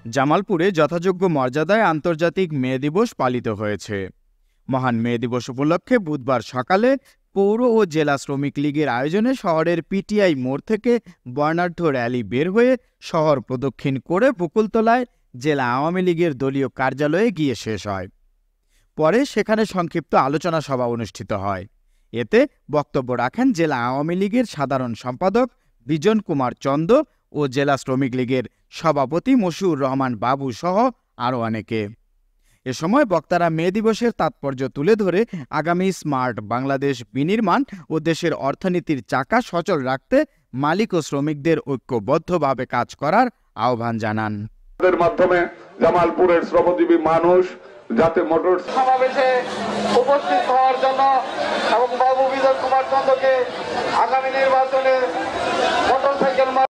জামালপুরে যথাযোগ্য মর্যাদায় আন্তর্জাতিক মে দিবস পালিত হয়েছে। মহান মে দিবস উপলক্ষে বুধবার সকালে পৌর ও জেলা শ্রমিক লীগের আয়োজনে শহরের পিটিআই মোড় থেকে বর্ণাঢ্য র্যালি বের হয়ে শহর প্রদক্ষিণ করে বকুলতলায় জেলা আওয়ামী লীগের দলীয় কার্যালয়ে গিয়ে শেষ হয়। পরে সেখানে সংক্ষিপ্ত আলোচনা সভা অনুষ্ঠিত হয়। এতে বক্তব্য রাখেন জেলা আওয়ামী লীগের সাধারণ সম্পাদক বিজন কুমার চন্দ ও জেলা শ্রমিক লীগের সভাপতি মশিউর রহমান বাবু সহ আরও অনেকে। এ সময় বক্তারা মে দিবসের তাৎপর্য তুলে ধরে আগামী স্মার্ট বাংলাদেশ বিনির্মাণ ও দেশের অর্থনীতির চাকা সচল রাখতে মালিক ও শ্রমিকদের ঐক্যবদ্ধভাবে কাজ করার আহ্বান জানান। এর মাধ্যমে জামালপুরের শ্রমজীবী মানুষ যাতে মোটর সমাবেশে উপস্থিত হওয়ার জন্য এবং বাবু বিজন কুমার চন্দ্রকে আগামী নির্বাচনে মোটর